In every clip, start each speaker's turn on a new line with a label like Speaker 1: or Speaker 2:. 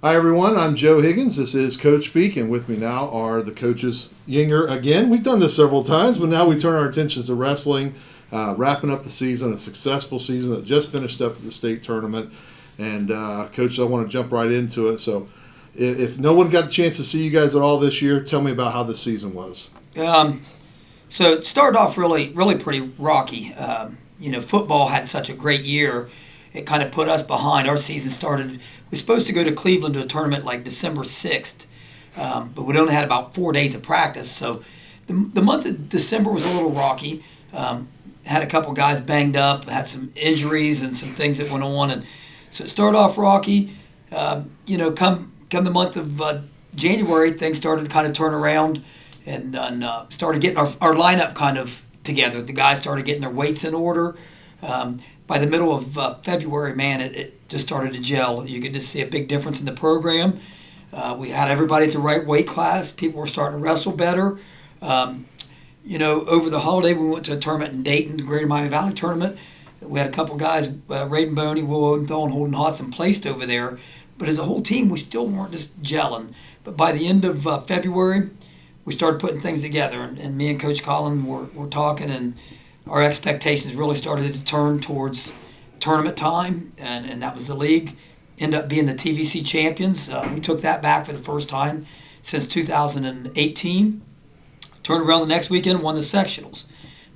Speaker 1: Hi everyone, I'm Joe Higgins. This is Coach Speak, and with me now are the coaches Yinger again. We've done this several times, but now we turn our attentions to wrestling, wrapping up the season, a successful season that just finished up at the state tournament. And Coach, I want to jump right into it. So if no one got the chance to see you guys at all this year, tell me about how the season was.
Speaker 2: So it started off really pretty rocky. Football had such a great year. It kind of put us behind. Our season started, we were supposed to go to Cleveland to a tournament like December 6th, but we only had about 4 days of practice. So the month of December was a little rocky. Had a couple guys banged up, had some injuries and some things that went on. And so it started off rocky. Come the month of January, things started to kind of turn around and started getting our lineup kind of together. The guys started getting their weights in order. By the middle of February, man, it just started to gel. You could just see a big difference in the program. We had everybody at the right weight class. People were starting to wrestle better. Over the holiday, we went to a tournament in Dayton, the Greater Miami Valley tournament. We had a couple guys, Raiden Boney, Will Odenthal, and Holden Hodson placed over there. But as a whole team, we still weren't just gelling. But by the end of February, we started putting things together. And me and Coach Collin were talking, and our expectations really started to turn towards tournament time, and that was the league. Ended up being the TVC champions. We took that back for the first time since 2018. Turned around the next weekend, won the sectionals.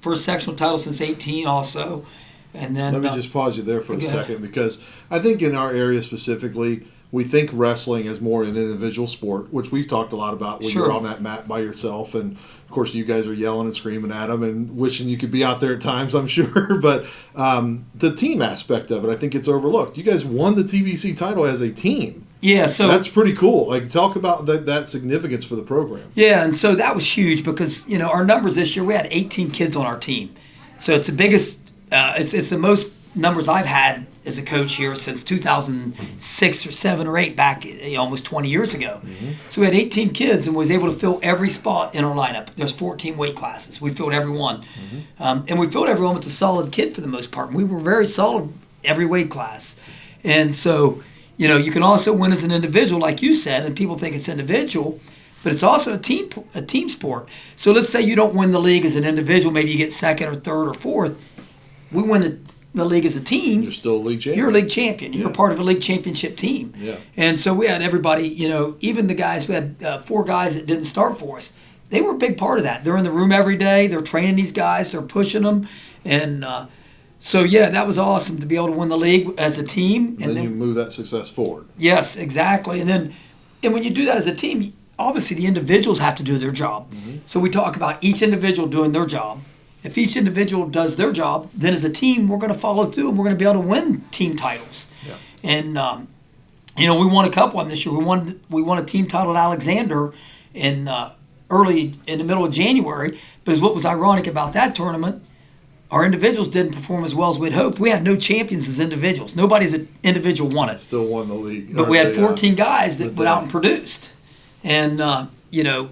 Speaker 2: First sectional title since 18 also. And then
Speaker 1: let me just pause you there for a second, because I think in our area specifically, we think wrestling is more an individual sport, which we've talked a lot about when you're on that mat by yourself. And, of course, you guys are yelling and screaming at them and wishing you could be out there at times, I'm sure. But the team aspect of it, I think it's overlooked. You guys won the TVC title as a team.
Speaker 2: Yeah, so
Speaker 1: that's pretty cool. Like, talk about that significance for the program.
Speaker 2: Yeah, and so that was huge because, our numbers this year, we had 18 kids on our team. So it's the biggest, it's the most numbers I've had as a coach here since 2006 or 7 or 8, back almost 20 years ago. Mm-hmm. So we had 18 kids and was able to fill every spot in our lineup. There's 14 weight classes. We filled every one. Mm-hmm. And we filled everyone with a solid kid for the most part. We were very solid every weight class. And so, you can also win as an individual, like you said, and people think it's individual, but it's also a team sport. So let's say you don't win the league as an individual. Maybe you get second or third or fourth. We win the league as a team.
Speaker 1: You're still a league champion.
Speaker 2: You're a league champion. You're part of a league championship team.
Speaker 1: Yeah.
Speaker 2: And so we had everybody, even the guys, we had 4 guys that didn't start for us. They were a big part of that. They're in the room every day. They're training these guys. They're pushing them. And that was awesome to be able to win the league as a team.
Speaker 1: And then you move that success forward.
Speaker 2: Yes, exactly. And when you do that as a team, obviously the individuals have to do their job. Mm-hmm. So we talk about each individual doing their job. If each individual does their job, then as a team, we're going to follow through and we're going to be able to win team titles. Yeah. And, we won a couple of them this year. We won a team title at Alexander early in the middle of January. But what was ironic about that tournament, our individuals didn't perform as well as we'd hoped. We had no champions as individuals. Nobody as an individual won it.
Speaker 1: Still won the league.
Speaker 2: But we had 14 guys that went out and produced. And,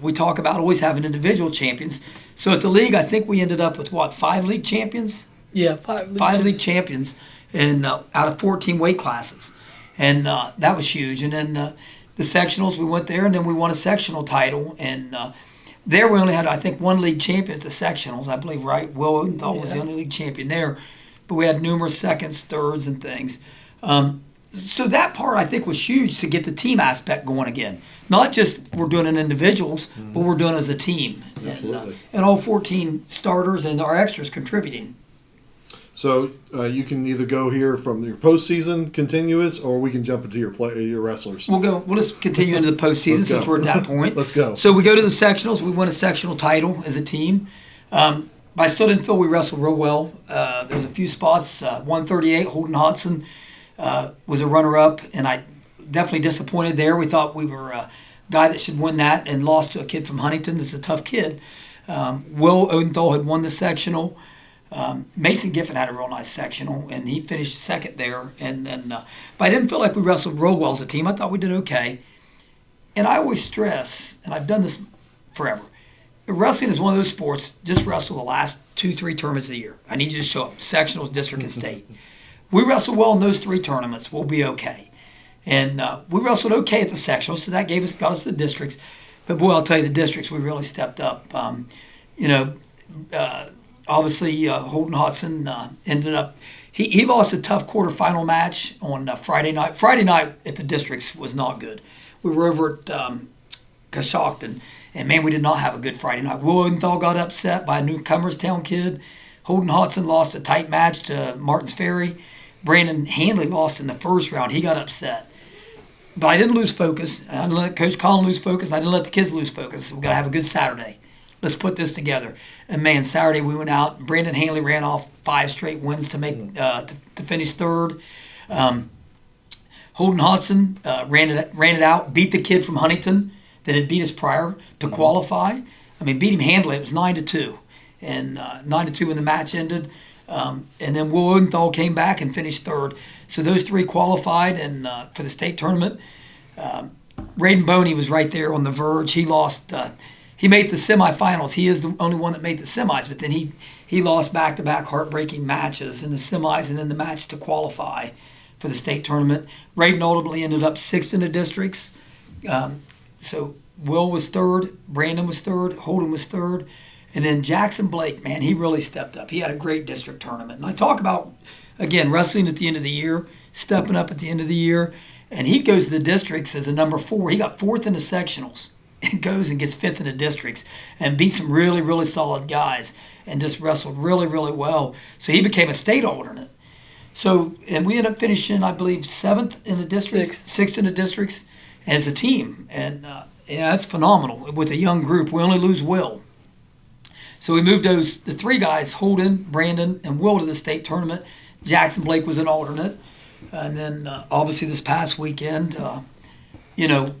Speaker 2: we talk about always having individual champions. So at the league, I think we ended up with, 5 league champions?
Speaker 3: Yeah, 5
Speaker 2: league champions and out of 14 weight classes. And that was huge. And then the sectionals, we went there, and then we won a sectional title. And there we only had, I think, 1 league champion at the sectionals, I believe, right? Will Odenthal was the only league champion there. But we had numerous seconds, thirds, and things. So that part, I think, was huge to get the team aspect going again. Not just we're doing it individuals, but we're doing it as a team.
Speaker 1: Absolutely.
Speaker 2: And all 14 starters and our extras contributing.
Speaker 1: So you can either go here from your postseason continuous, or we can jump into your wrestlers.
Speaker 2: We'll just continue into the postseason since we're at that point.
Speaker 1: Let's go.
Speaker 2: So we go to the sectionals. We won a sectional title as a team. But I still didn't feel we wrestled real well. There's a few spots. 138, Holden Hodson was a runner-up, and I definitely disappointed there. We thought we were a guy that should win that and lost to a kid from Huntington that's a tough kid. Will Odenthal had won the sectional. Mason Giffen had a real nice sectional, and he finished second there. And then, but I didn't feel like we wrestled real well as a team. I thought we did okay. And I always stress, and I've done this forever, wrestling is one of those sports, just wrestle the last 2-3 tournaments a year. I need you to show up, sectionals, district, and state. We wrestle well in those 3 tournaments, we'll be okay. And we wrestled okay at the sectional, so that got us the districts. But boy, I'll tell you, the districts, we really stepped up. You know, obviously Holden Hodson ended up. He lost a tough quarterfinal match on Friday night. Friday night at the districts was not good. We were over at Coshocton, and man, we did not have a good Friday night. Will Odenthal got upset by a Newcomerstown kid. Holden Hodson lost a tight match to Martins Ferry. Brandon Hanley lost in the first round. He got upset. But I didn't lose focus. I didn't let Coach Collin lose focus. I didn't let the kids lose focus. We've got to have a good Saturday. Let's put this together. And man, Saturday we went out. Brandon Hanley ran off 5 straight wins to make to finish third. Holden Hodson ran it out, beat the kid from Huntington that had beat us prior to qualify. I mean, beat him handily. It was 9-2, and 9-2 when the match ended. And then Will Odenthal came back and finished third. So those 3 qualified and for the state tournament. Raiden Boney was right there on the verge. He lost. He made the semifinals. He is the only one that made the semis, but then he lost back-to-back heartbreaking matches in the semis and then the match to qualify for the state tournament. Raiden ultimately ended up 6th in the districts. So Will was third, Brandon was third, Holden was third, and then Jackson Blake, man, he really stepped up. He had a great district tournament. And I talk about, again, wrestling at the end of the year, stepping up at the end of the year, and he goes to the districts as a number 4. He got 4th in the sectionals and goes and gets 5th in the districts and beat some really, really solid guys and just wrestled really, really well. So he became a state alternate. So, and we ended up finishing, I believe, 7th in the districts, 6th in the districts as a team. And yeah, that's phenomenal with a young group. We only lose Will. So we moved the 3 guys, Holden, Brandon, and Will, to the state tournament. Jackson Blake was an alternate. And then obviously this past weekend, you know,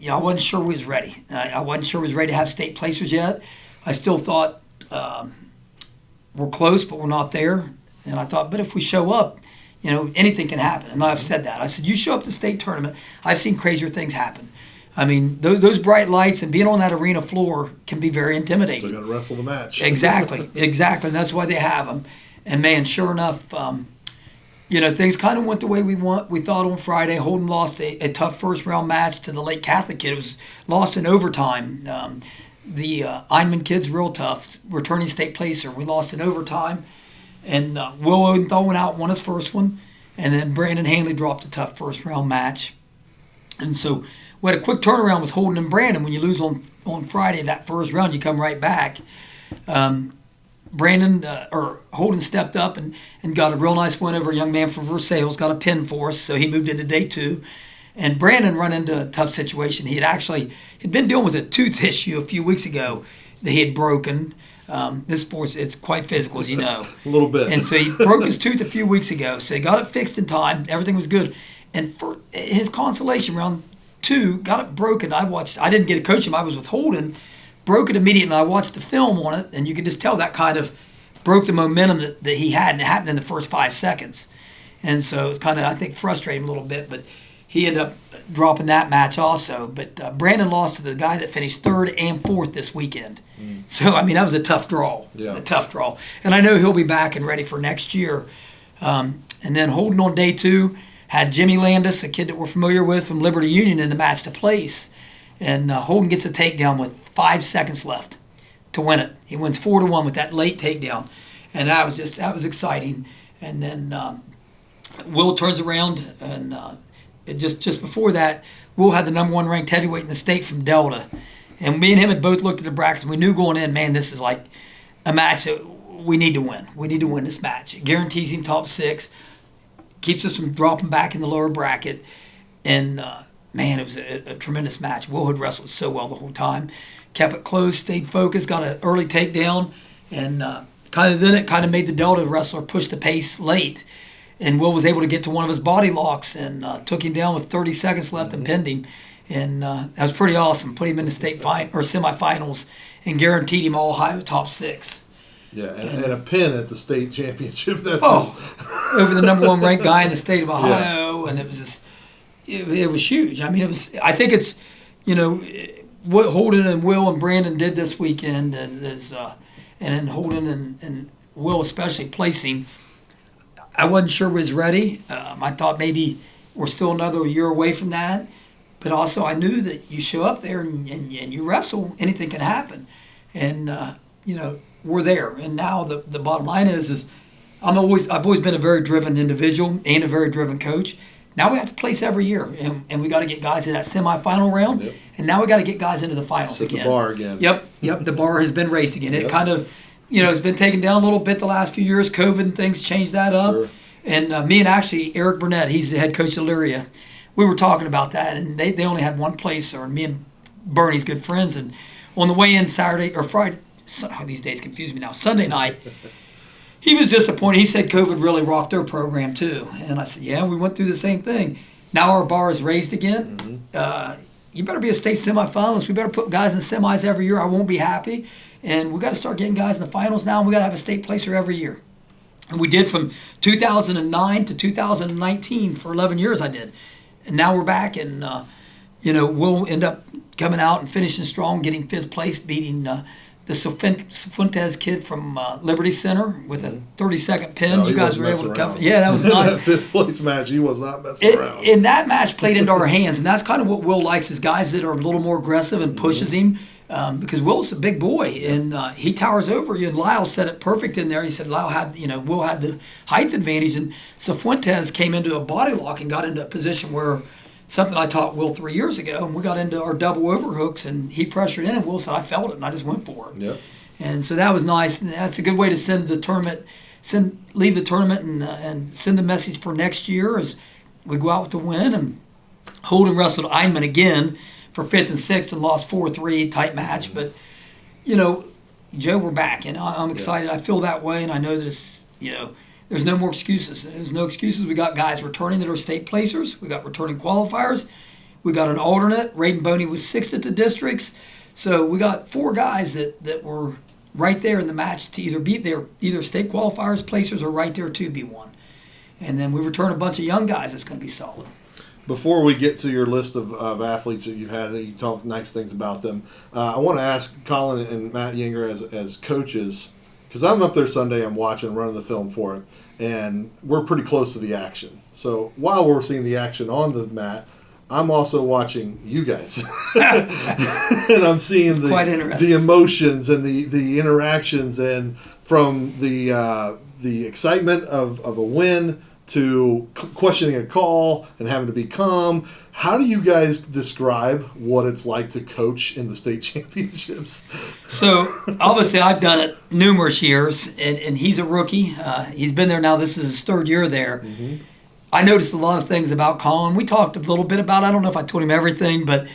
Speaker 2: I wasn't sure we was ready. I wasn't sure we was ready to have state placers yet. I still thought we're close, but we're not there. And I thought, but if we show up, you know, anything can happen. And I've said that. I said, you show up to the state tournament, I've seen crazier things happen. I mean, those bright lights and being on that arena floor can be very intimidating.
Speaker 1: Still got to wrestle the match.
Speaker 2: Exactly. And that's why they have them. And man, sure enough, you know, things kind of went the way we thought on Friday. Holden lost a tough first round match to the Lake Catholic kid. It was lost in overtime. The Einman kid's real tough, returning state placer. We lost in overtime. And Will Odenthal went out and won his first one. And then Brandon Hanley dropped a tough first round match. And so we had a quick turnaround with Holden and Brandon. When you lose on Friday, that first round, you come right back. Holden stepped up and got a real nice win over a young man from Versailles, got a pin for us, so he moved into day 2. And Brandon run into a tough situation. He'd been dealing with a tooth issue a few weeks ago that he had broken. This sport's, it's quite physical, as you know.
Speaker 1: A little bit.
Speaker 2: And so he broke his tooth a few weeks ago, so he got it fixed in time. Everything was good. And for his consolation, round 2, got it broken. I didn't get to coach him. I was with Holden. Broke it immediately, and I watched the film on it, and you could just tell that kind of broke the momentum that he had, and it happened in the first 5 seconds. And so it's kind of, I think, frustrated him a little bit, but he ended up dropping that match also. But Brandon lost to the guy that finished 3rd and 4th this weekend. So, I mean, that was a tough draw.
Speaker 1: Yeah.
Speaker 2: A tough draw. And I know he'll be back and ready for next year. And then Holden on day 2 had Jimmy Landis, a kid that we're familiar with from Liberty Union, in the match to place. And Holden gets a takedown with 5 seconds left to win it. He wins 4-1 with that late takedown. And that was exciting. And then Will turns around, and just before that, Will had the number 1 ranked heavyweight in the state from Delta. And me and him had both looked at the brackets, and we knew going in, man, this is like a match that we need to win. We need to win this match. It guarantees him top 6, keeps us from dropping back in the lower bracket. And, man, it was a tremendous match. Will had wrestled so well the whole time. Kept it close, stayed focused, got an early takedown, and it kind of made the Delta wrestler push the pace late. And Will was able to get to one of his body locks and took him down with 30 seconds left and pinned him. And that was pretty awesome. Put him in the state semifinals and guaranteed him all Ohio top 6.
Speaker 1: Yeah, and a pin at the state championship. That's
Speaker 2: over the number 1 ranked guy in the state of Ohio, and it was just it was huge. I mean, I think it's, you know, what Holden and Will and Brandon did this weekend is, and then Holden and Will especially placing. I wasn't sure was ready. I thought maybe we're still another year away from that. But also, I knew that you show up there and you wrestle, anything can happen. And, we're there. And now the bottom line is I've always been a very driven individual and a very driven coach. Now we have to place every year, and we got to get guys in that semifinal round,
Speaker 1: Yep.
Speaker 2: and now we got to get guys into the finals
Speaker 1: Set
Speaker 2: again.
Speaker 1: the bar again.
Speaker 2: Yep. The bar has been raised again. It
Speaker 1: Yep.
Speaker 2: kind of, it's been taken down a little bit the last few years. COVID and things changed that up.
Speaker 1: Sure.
Speaker 2: And me and actually Eric Burnett, he's the head coach of Elyria, we were talking about that, and they only had one placer, and me and Bernie's good friends, and on the way in Saturday or Friday, these days confuse me now, Sunday night, he was disappointed. He said COVID really rocked their program too. And I said, yeah, we went through the same thing. Now our bar is raised again.
Speaker 1: Mm-hmm.
Speaker 2: You better be a state semifinalist. We better put guys in the semis every year. I won't be happy. And we got to start getting guys in the finals now, and we got to have a state placer every year. And we did from 2009 to 2019 for 11 years I did. And now we're back, and, we'll end up coming out and finishing strong, getting 5th place, beating the Fuentes kid from Liberty Center with a 30-second pin.
Speaker 1: No,
Speaker 2: you guys were able to come. Yeah, that was
Speaker 1: that
Speaker 2: nice.
Speaker 1: 5th place match, he was not messing around.
Speaker 2: And that match played into our hands, and that's kind of what Will likes, is guys that are a little more aggressive and pushes him, because Will's a big boy, and he towers over you. And Lyle said it perfect in there. He said Lyle had, Will had the height advantage, and Fuentes came into a body lock and got into a position where something I taught Will 3 years ago, and we got into our double overhooks, and he pressured in, and Will said, I felt it, and I just went for it.
Speaker 1: Yep.
Speaker 2: And so that was nice. And that's a good way to send the tournament, leave the tournament and send the message for next year as we go out with the win. And Holden wrestled Einman again for 5th and 6th and lost 4-3, tight match. But, Joe, we're back, and I'm excited. I feel that way, and I know that it's, there's no more excuses. There's no excuses. We got guys returning that are state placers. We got returning qualifiers. We got an alternate. Raiden Boney was 6th at the districts. So we got 4 guys that were right there in the match to either beat either state qualifiers, placers, or right there to be one. And then we return a bunch of young guys that's going to be solid.
Speaker 1: Before we get to your list of athletes that you've had, that you talk nice things about them, I want to ask Collin and Matt Yinger as coaches, because I'm up there Sunday, I'm watching, running the film for it, and we're pretty close to the action. So while we're seeing the action on the mat, I'm also watching you guys. And I'm seeing the emotions and the interactions, and from the excitement of a win to questioning a call and having to be calm. How do you guys describe what it's like to coach in the state championships?
Speaker 2: So, obviously, I've done it numerous years, and he's a rookie. He's been there now. This is his 3rd year there.
Speaker 1: Mm-hmm.
Speaker 2: I noticed a lot of things about Collin. We talked a little bit about it. I don't know if I told him everything, but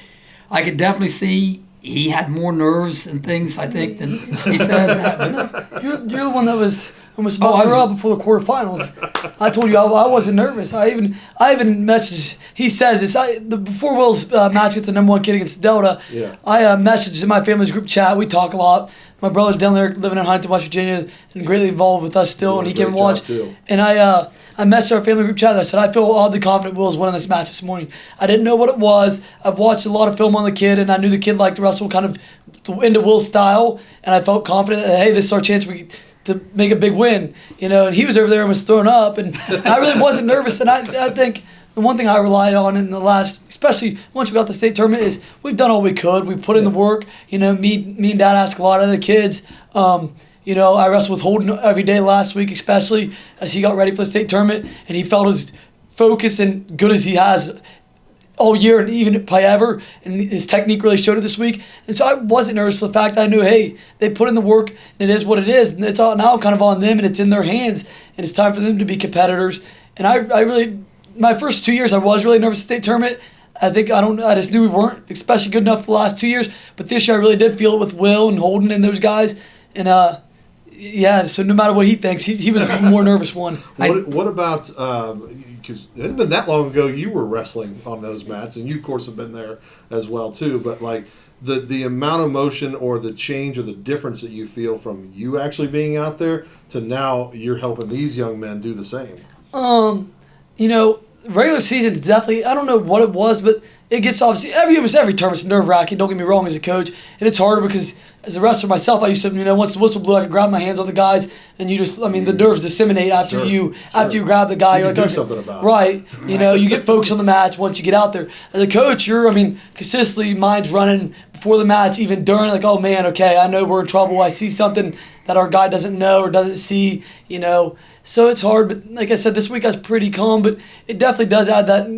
Speaker 2: I could definitely see he had more nerves and things, I think, than he says that. But
Speaker 3: You're the one that was almost about to throw up before the quarterfinals. I told you I wasn't nervous. I even messaged. He says this. Before Will's match with the #1 kid against Delta, I messaged in my family's group chat. We talk a lot. My brother's down there living in Huntington, West Virginia, and greatly involved with us still. And he came and watched. And I messaged our family group chat. I said, I feel oddly confident Will's winning this match this morning. I didn't know what it was. I've watched a lot of film on the kid, and I knew the kid liked to wrestle kind of into Will's style. And I felt confident that, hey, this is our chance to make a big win. And he was over there and was thrown up. And I really wasn't nervous. And I think the one thing I relied on in the last, especially once we got the state tournament, is we've done all we could. We put in the work. Me and Dad asked a lot of the kids. I wrestled with Holden every day last week, especially as he got ready for the state tournament, and he felt as focused and good as he has all year and even probably ever, and his technique really showed it this week. And so I wasn't nervous for the fact that I knew, hey, they put in the work, and it is what it is, and it's all now kind of on them, and it's in their hands, and it's time for them to be competitors. And I really, my first 2 years, I was really nervous at the state tournament. I just knew we weren't especially good enough for the last 2 years, but this year I really did feel it with Will and Holden and those guys, and so no matter what he thinks, he was a more nervous one.
Speaker 1: What about, because it hadn't been that long ago you were wrestling on those mats, and you, of course, have been there as well, too. But, like, the amount of motion or the change or the difference that you feel from you actually being out there to now you're helping these young men do the same.
Speaker 3: Regular season's definitely, I don't know what it was, but it gets obviously, every tournament's nerve-wracking, don't get me wrong, as a coach. And it's harder because as a wrestler myself, I used to, once the whistle blew, I could grab my hands on the guys, and you just, the nerves disseminate after after you grab the guy.
Speaker 1: You
Speaker 3: You're
Speaker 1: can
Speaker 3: like,
Speaker 1: do something about it.
Speaker 3: right. You get focused on the match once you get out there. As a coach, you're, consistently mind's running before the match, even during, like, oh man, okay, I know we're in trouble. I see something that our guy doesn't know or doesn't see, So it's hard, but like I said, this week I was pretty calm, but it definitely does add that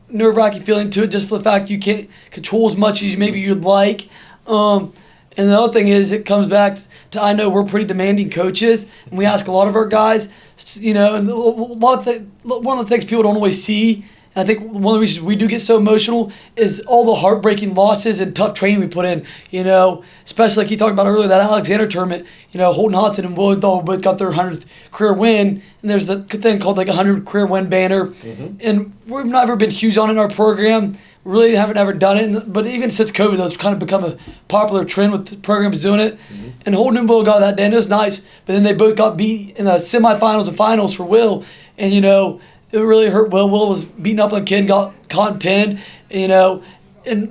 Speaker 3: nerve-wracking feeling to it, just for the fact you can't control as much as maybe you'd like. And the other thing is, it comes back to, I know we're pretty demanding coaches, and we ask a lot of our guys, and one of the things people don't always see, and I think one of the reasons we do get so emotional is all the heartbreaking losses and tough training we put in, especially like you talked about earlier, that Alexander tournament, Holden Hodson and Will Dahl both got their 100th career win, and there's the thing called like a 100 career win banner, and we've never been huge on it in our program. Really haven't ever done it, but even since COVID, though, it's kind of become a popular trend with the programs doing it. And Holden and Will got that day, and it was nice. But then they both got beat in the semifinals and finals for Will, and it really hurt Will. Will was beating up on a kid and got caught and pinned, and a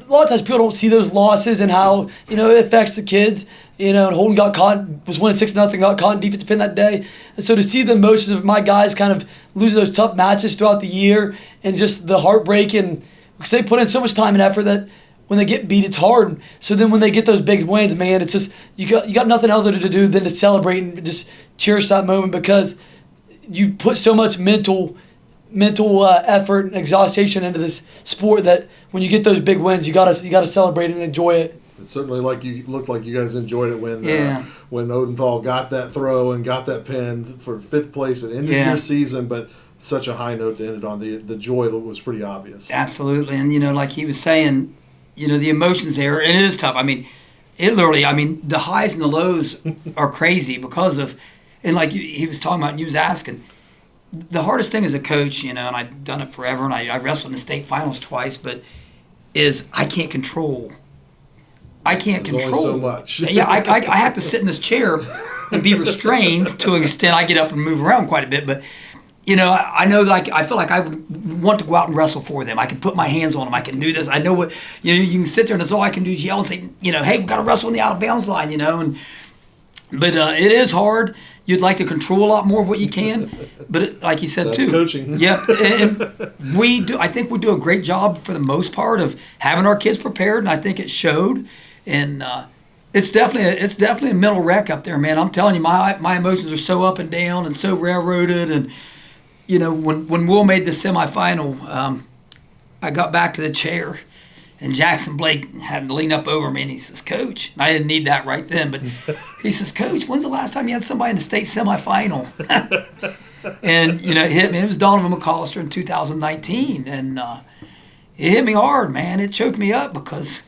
Speaker 3: lot of times people don't see those losses and how it affects the kids. And Holden got caught, was winning 6-0, got caught in defensive pin that day. And so to see the emotions of my guys kind of losing those tough matches throughout the year, and just the heartbreak, and because they put in so much time and effort that when they get beat, it's hard. So then when they get those big wins, man, it's just you got nothing other to do than to celebrate and just cherish that moment, because you put so much mental effort and exhaustion into this sport that when you get those big wins, you gotta celebrate and enjoy it.
Speaker 1: It's certainly looked like you guys enjoyed it when Odenthal got that throw and got that pin for 5th place at the end of your season, but such a high note to end it on. The joy was pretty obvious.
Speaker 2: Absolutely. And, like he was saying, the emotions there, it is tough. It literally, the highs and the lows are crazy because of, and like he was talking about and you was asking, the hardest thing as a coach, and I've done it forever, and I wrestled in the state finals twice, but is I can't control.
Speaker 1: Only so much.
Speaker 2: Yeah, I have to sit in this chair and be restrained to an extent. I get up and move around quite a bit, but I know, like, I feel like I would want to go out and wrestle for them. I can put my hands on them. I can do this. I know what, you can sit there and that's all I can do is yell and say, hey, we got to wrestle on the out of bounds line, but it is hard. You'd like to control a lot more of what you can, but like you said,
Speaker 1: that's
Speaker 2: too.
Speaker 1: Coaching.
Speaker 2: Yep. And I think we do a great job for the most part of having our kids prepared, and I think it showed. And it's definitely a mental wreck up there, man. I'm telling you, my emotions are so up and down and so railroaded. And when Will made the semifinal, I got back to the chair, and Jackson Blake had to lean up over me, and he says, "Coach," and I didn't need that right then, but he says, "Coach, when's the last time you had somebody in the state semifinal?" And it hit me. It was Donovan McCollister in 2019, and it hit me hard, man. It choked me up because.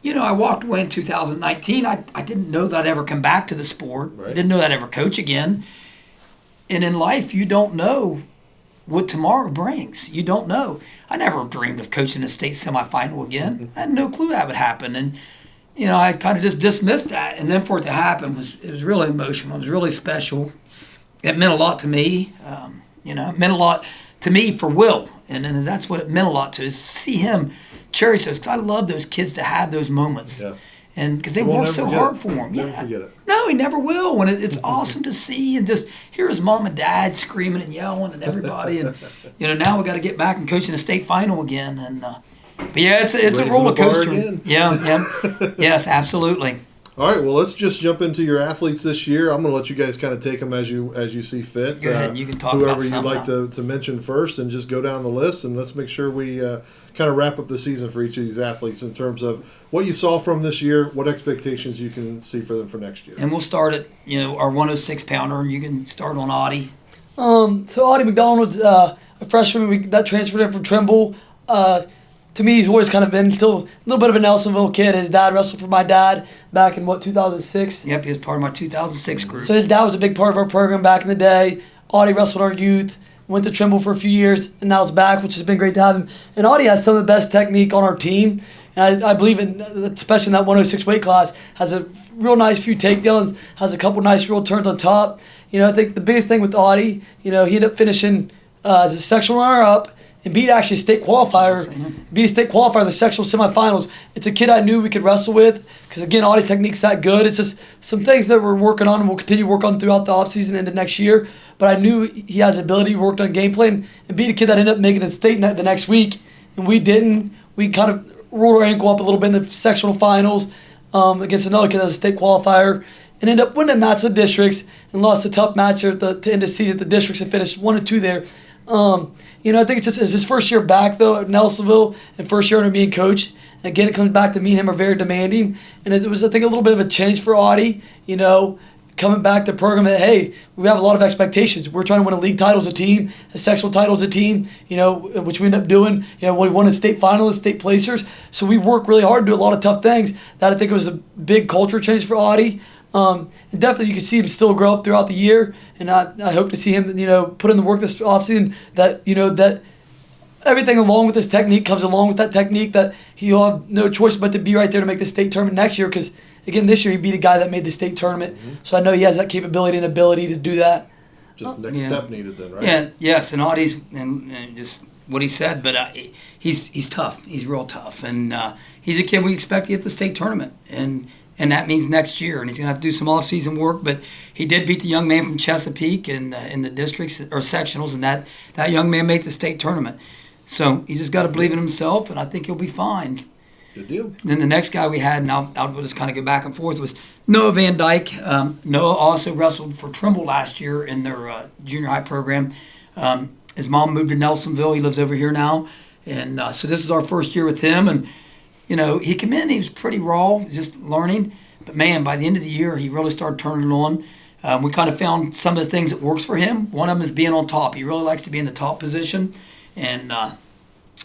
Speaker 2: I walked away in 2019. I didn't know that I'd ever come back to the sport. Right. I didn't know that I'd ever coach again. And in life, you don't know what tomorrow brings. You don't know. I never dreamed of coaching a state semifinal again. I had no clue that would happen. And, I kind of just dismissed that. And then for it to happen, it was really emotional. It was really special. It meant a lot to me. It meant a lot to me for Will. And that's what it meant a lot to, is see him cherish those, because I love those kids to have those moments, and because they work so hard for him.
Speaker 1: Never forget it.
Speaker 2: No, he never will. And it's awesome to see and just hear his mom and dad screaming and yelling and everybody. And now we got to get back and coach in a state final again. And but yeah, it's a roller coaster. Yeah, yes, absolutely.
Speaker 1: All right, well, let's just jump into your athletes this year. I'm going to let you guys kind of take them as you see fit.
Speaker 2: Go ahead, you can talk
Speaker 1: whoever
Speaker 2: about
Speaker 1: you'd
Speaker 2: some
Speaker 1: like to mention first, and just go down the list, and let's make sure we kind of wrap up the season for each of these athletes in terms of what you saw from this year, what expectations you can see for them for next year.
Speaker 2: And we'll start at our 106-pounder, and you can start on Audie.
Speaker 3: So Audie McDonald, a freshman that transferred in from Trimble. To me, he's always kind of been still a little bit of a Nelsonville kid. His dad wrestled for my dad back in, 2006?
Speaker 2: Yep, he was part of my 2006 group.
Speaker 3: So his dad was a big part of our program back in the day. Audie wrestled our youth, went to Trimble for a few years, and now is back, which has been great to have him. And Audie has some of the best technique on our team. And I believe, especially in that 106 weight class, has a real nice few takedowns, has a couple nice real turns on top. I think the biggest thing with Audie, he ended up finishing as a sectional runner-up and beat actually a state qualifier. Beat a state qualifier in the sectional semifinals. It's a kid I knew we could wrestle with because, again, Audie's technique's that good. It's just some things that we're working on and we'll continue to work on throughout the offseason into next year. But I knew he has the ability. We worked on game plan and beat a kid that ended up making it to state the next week, and we didn't. We kind of rolled our ankle up a little bit in the sectional finals against another kid that was a state qualifier, and ended up winning a match of the districts and lost a tough match at the end of the season at the districts and finished 1-2 there. I think it's his first year back though at Nelsonville and first year under me and Coach. And again, it comes back to me and him are very demanding, and it was I think a little bit of a change for Audie. Coming back to the program that, hey, we have a lot of expectations. We're trying to win a league title as a team, a sectional title as a team, which we end up doing. We won a state finalist, state placers. So we work really hard to do a lot of tough things. That I think was a big culture change for Audie. And definitely you can see him still grow up throughout the year. And I hope to see him, put in the work this offseason that, that everything along with his technique comes along with that technique, that he'll have no choice but to be right there to make the state tournament next year because, again, this year he beat a guy that made the state tournament. Mm-hmm. So I know he has that capability and ability to do that.
Speaker 1: Just next step needed then, right?
Speaker 2: Yeah, yes, and Audie's, and just what he said, but he's tough. He's real tough. And he's a kid we expect to get the state tournament. And that means next year. And he's going to have to do some off-season work. But he did beat the young man from Chesapeake in the districts or sectionals, and that young man made the state tournament. So he just got to believe in himself, and I think he'll be fine.
Speaker 1: Good deal.
Speaker 2: Then the next guy we had, and I'll just kind of go back and forth, was Noah Van Dyke. Noah also wrestled for Trimble last year in their junior high program. His mom moved to Nelsonville. He lives over here now. And so this is our first year with him. And, he came in, he was pretty raw, just learning. But, man, by the end of the year, he really started turning on. We kind of found some of the things that works for him. One of them is being on top. He really likes to be in the top position. And,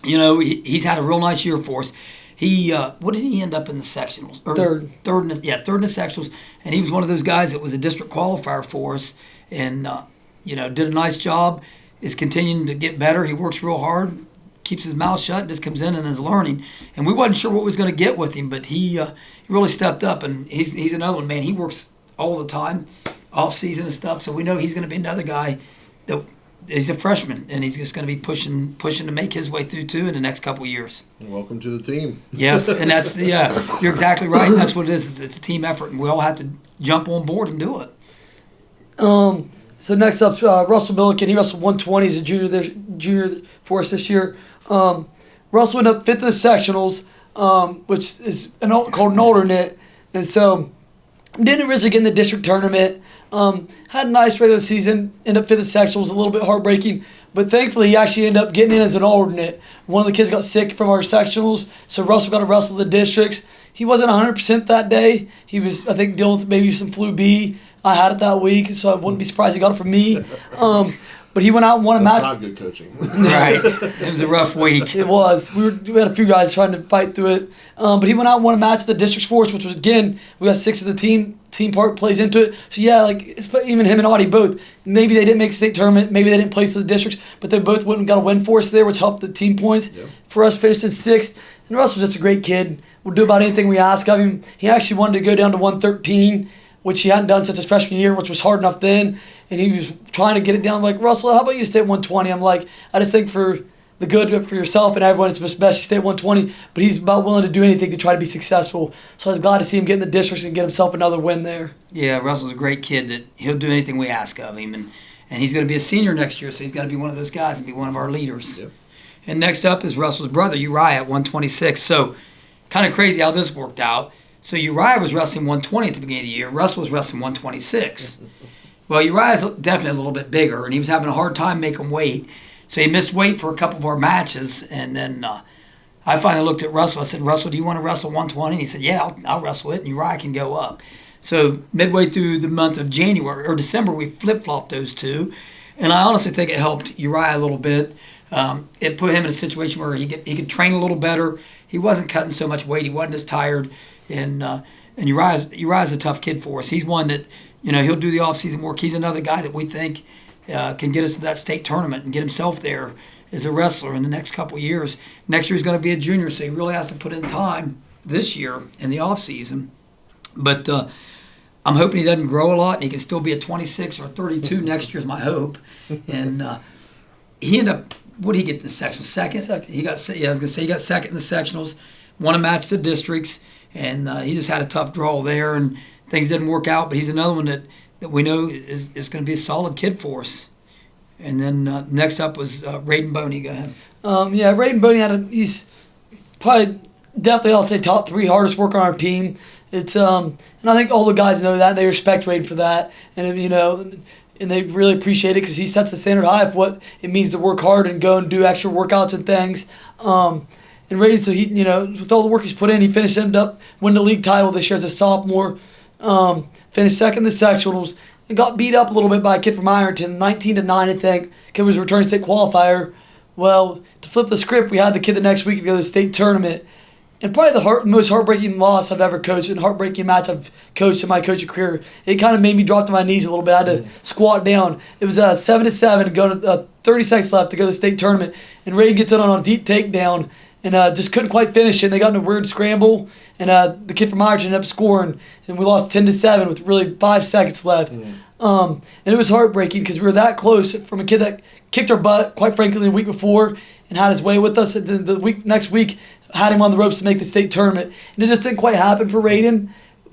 Speaker 2: he's had a real nice year for us. He what did he end up in the sectionals?
Speaker 3: Third.
Speaker 2: Third in the sectionals, and he was one of those guys that was a district qualifier for us, and did a nice job. Is continuing to get better. He works real hard, keeps his mouth shut, and just comes in and is learning. And we wasn't sure what was going to get with him, but he really stepped up, and he's another one, man. He works all the time, off season and stuff. So we know he's going to be another guy that. He's a freshman, and he's just going to be pushing to make his way through, too, in the next couple of years.
Speaker 1: Welcome to the team.
Speaker 2: Yes, and that's you're exactly right. That's what it is. It's a team effort, and we all have to jump on board and do it.
Speaker 3: So next up, Russell Milliken. He wrestled 120 as a junior for us this year. Russell went up fifth in the sectionals, which is called an alternate, and so didn't originally get in the district tournament. Had a nice regular season, ended up fifth in sectionals, a little bit heartbreaking, but thankfully he actually ended up getting in as an alternate. One of the kids got sick from our sectionals, so Russell got to wrestle the districts. He wasn't 100% that day. He was, I think, dealing with maybe some flu B. I had it that week, so I wouldn't be surprised he got it from me. But he went out and won a match.
Speaker 1: That's not good coaching.
Speaker 2: Right. It was a rough week.
Speaker 3: It was. We had a few guys trying to fight through it. But he went out and won a match at the districts for us, which was, again, we got 6 of the team. Team part plays into it. So, yeah, even him and Audie both. Maybe they didn't make state tournament. Maybe they didn't place to the districts. But they both went and got a win for us there, which helped the team points. Yep. For us, finished in 6th. And Russ was just a great kid. We'll do about anything we ask of him. He actually wanted to go down to 113, which he hadn't done since his freshman year, which was hard enough then. And he was trying to get it down. I'm like, Russell, how about you stay at 120? I'm like, I just think for the good for yourself and everyone, it's best you stay at 120. But he's about willing to do anything to try to be successful. So I was glad to see him get in the districts and get himself another win there.
Speaker 2: Yeah, Russell's a great kid that he'll do anything we ask of him. And he's going to be a senior next year, so he's got to be one of those guys and be one of our leaders. Yep. And next up is Russell's brother, Uriah, at 126. So kind of crazy how this worked out. So Uriah was wrestling 120 at the beginning of the year. Russell was wrestling 126. Well, Uriah's definitely a little bit bigger, and he was having a hard time making weight. So he missed weight for a couple of our matches, and then I finally looked at Russell. I said, Russell, do you want to wrestle 120? And he said, yeah, I'll wrestle it, and Uriah can go up. So midway through the month of January or December, we flip-flopped those two, and I honestly think it helped Uriah a little bit. It put him in a situation where he could train a little better. He wasn't cutting so much weight. He wasn't as tired, and Uriah's a tough kid for us. He's one that, he'll do the off-season work. He's another guy that we think can get us to that state tournament and get himself there as a wrestler in the next couple of years. Next year he's going to be a junior, so he really has to put in time this year in the off-season. But I'm hoping he doesn't grow a lot and he can still be a 26 or 32 next year is my hope. And he ended up what did he get in the sectionals? Second?
Speaker 3: Second.
Speaker 2: He got, I was going to say he got second in the sectionals, won a match to the districts, and he just had a tough draw there, and things didn't work out, but he's another one that we know is going to be a solid kid for us. And then next up was Raiden Boney. Go ahead.
Speaker 3: Raiden Boney he's probably definitely, I'll say, top 3 hardest worker on our team. It's and I think all the guys know that, and they respect Raiden for that, and and they really appreciate it because he sets the standard high of what it means to work hard and go and do extra workouts and things. And Raiden, so he, with all the work he's put in, he ended up winning the league title this year as a sophomore. Finished second in the sectionals and got beat up a little bit by a kid from Ironton, 19-9, I think. Kid was a returning state qualifier. Well, to flip the script, we had the kid the next week to go to the state tournament. And probably the most heartbreaking loss I've ever coached and heartbreaking match I've coached in my coaching career. It kind of made me drop to my knees a little bit. I had to squat down. It was 7-7 to go to 30 seconds left to go to the state tournament. And Raiden gets it on a deep takedown and just couldn't quite finish it. And they got in a weird scramble. And the kid from Ironton ended up scoring. And we lost 10-7 with really 5 seconds left. And it was heartbreaking because we were that close from a kid that kicked our butt, quite frankly, the week before and had his way with us. And then next week, had him on the ropes to make the state tournament. And it just didn't quite happen for Raiden,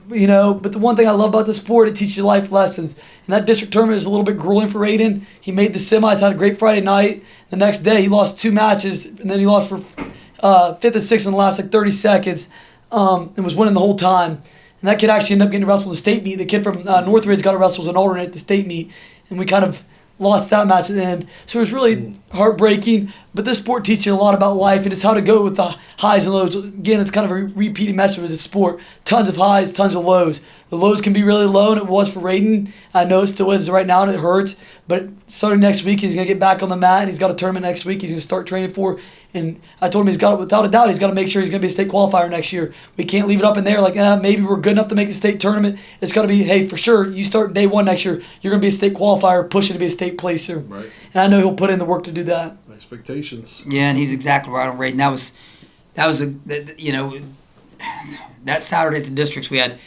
Speaker 3: But the one thing I love about the sport, it teaches you life lessons. And that district tournament is a little bit grueling for Raiden. He made the semis, had a great Friday night. The next day, he lost 2 matches, and then he lost for 5th and 6th in the last 30 seconds and was winning the whole time. And that kid actually ended up getting to wrestle the state meet. The kid from Northridge got to wrestle as an alternate at the state meet. And we kind of lost that match at the end. So it was really heartbreaking. But this sport teaches you a lot about life, and it's how to go with the highs and lows. Again, it's kind of a repeating message of the sport. Tons of highs, tons of lows. The lows can be really low, and it was for Raiden. I know it still is right now, and it hurts. But starting next week, he's going to get back on the mat, and he's got a tournament next week he's going to start training for. And I told him without a doubt, he's got to make sure he's going to be a state qualifier next year. We can't leave it up in there like, maybe we're good enough to make the state tournament. It's got to be, hey, for sure, you start day 1 next year, you're going to be a state qualifier, pushing to be a state placer.
Speaker 1: Right.
Speaker 3: And I know he'll put in the work to do that.
Speaker 1: Expectations.
Speaker 2: Yeah, and he's exactly right on Raiden. That Saturday at the districts we had,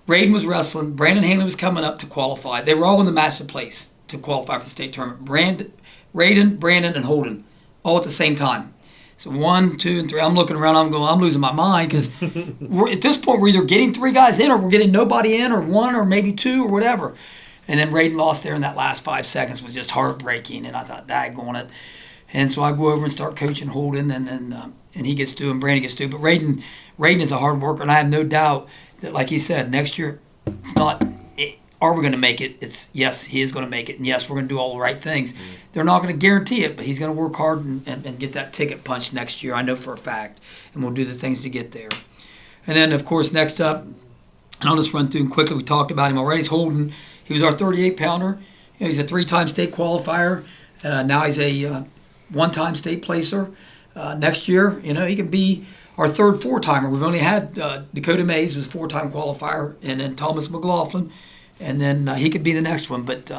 Speaker 2: Raiden was wrestling, Brandon Hanley was coming up to qualify. They were all in the match of place to qualify for the state tournament. Raiden, Brandon, and Holden, all at the same time. So 1, 2, and 3. I'm looking around. I'm losing my mind because at this point we're either getting 3 guys in or we're getting nobody in, or 1 or maybe 2 or whatever. And then Raiden lost there in that last 5 seconds. Was just heartbreaking. And I thought, daggone it. And so I go over and start coaching Holden, and he gets through and Brandon gets through. But Raiden is a hard worker, and I have no doubt that, like he said, next year it's not. Are we going to make it? It's yes, he is going to make it, and yes, we're going to do all the right things. They're not going to guarantee it, but he's going to work hard and get that ticket punched next year. I know for a fact, and we'll do the things to get there. And then, of course, next up, and I'll just run through him quickly. We talked about him already. He's Holden. He was our 38-pounder. He's a 3-time state qualifier. Now he's a 1-time state placer. Next year, he can be our 3rd 4-timer. We've only had Dakota Mays was a 4-time qualifier, and then Thomas McLaughlin. And then he could be the next one, but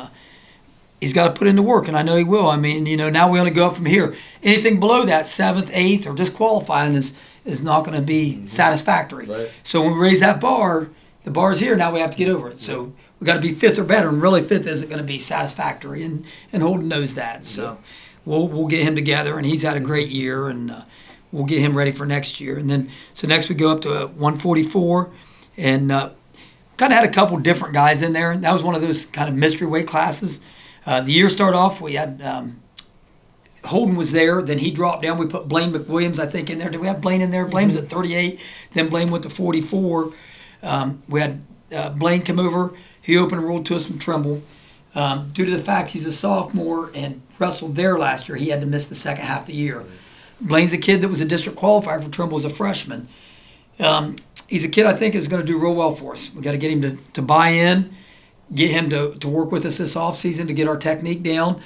Speaker 2: he's got to put in the work, and I know he will. I mean, now we only go up from here. Anything below that, 7th, 8th, or disqualifying is not going to be satisfactory. Right. So when we raise that bar, the bar's here. Now we have to get over it. So we got to be 5th or better, and really 5th isn't going to be satisfactory, and Holden knows that. So we'll get him together, and he's had a great year, and we'll get him ready for next year. And then so next we go up to 144, and kind of had a couple different guys in there. That was one of those kind of mystery weight classes. The year started off, we had Holden was there. Then he dropped down. We put Blaine McWilliams, I think, in there. Did we have Blaine in there? Blaine was at 38. Then Blaine went to 44. We had Blaine come over. He opened and rolled to us from Trimble. Due to the fact he's a sophomore and wrestled there last year, he had to miss the second half of the year. Blaine's a kid that was a district qualifier for Trimble as a freshman. He's a kid I think is going to do real well for us. We got to get him to buy in, get him to work with us this offseason to get our technique down.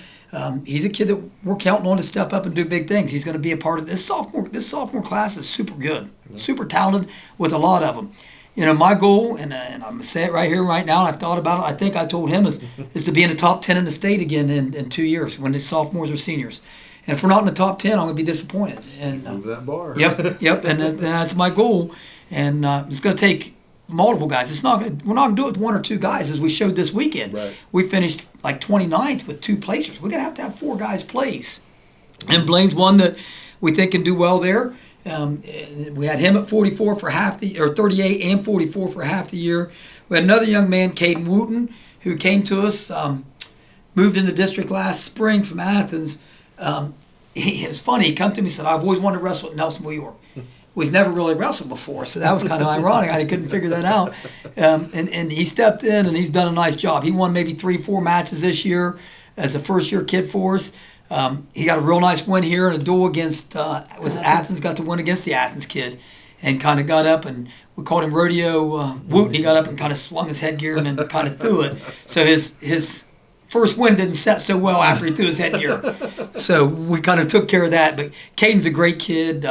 Speaker 2: He's a kid that we're counting on to step up and do big things. He's going to be a part of this sophomore. This sophomore class is super good, super talented with a lot of them. My goal, and I'm going to say it right here, right now, and I've thought about it. I think I told him is to be in the top 10 in the state again in 2 years when the sophomores or seniors. And if we're not in the top 10, I'm going to be disappointed. And
Speaker 1: move that bar.
Speaker 2: Yep, and that's my goal. And it's going to take multiple guys. We're not going to do it with 1 or 2 guys as we showed this weekend.
Speaker 1: Right.
Speaker 2: We finished like 29th with 2 placers. We're going to have 4 guys place And Blaine's one that we think can do well there. We had him at 44 for half the, or 38 and 44 for half the year. We had another young man, Caden Wooten, who came to us, moved in the district last spring from Athens. It was funny. He come to me and said, "I've always wanted to wrestle at Nelsonville-York." He's never really wrestled before, so that was kind of ironic. I couldn't figure that out. And he stepped in, and he's done a nice job. He won maybe 3-4 matches this year as a first-year kid for us. He got a real nice win here in a duel against, was it Athens? Got to win against the Athens kid and kind of got up, and we called him Rodeo Wooten. He got up and kind of slung his headgear and then kind of threw it. So his first win didn't set so well after he threw his headgear. So we kind of took care of that. But Caden's a great kid.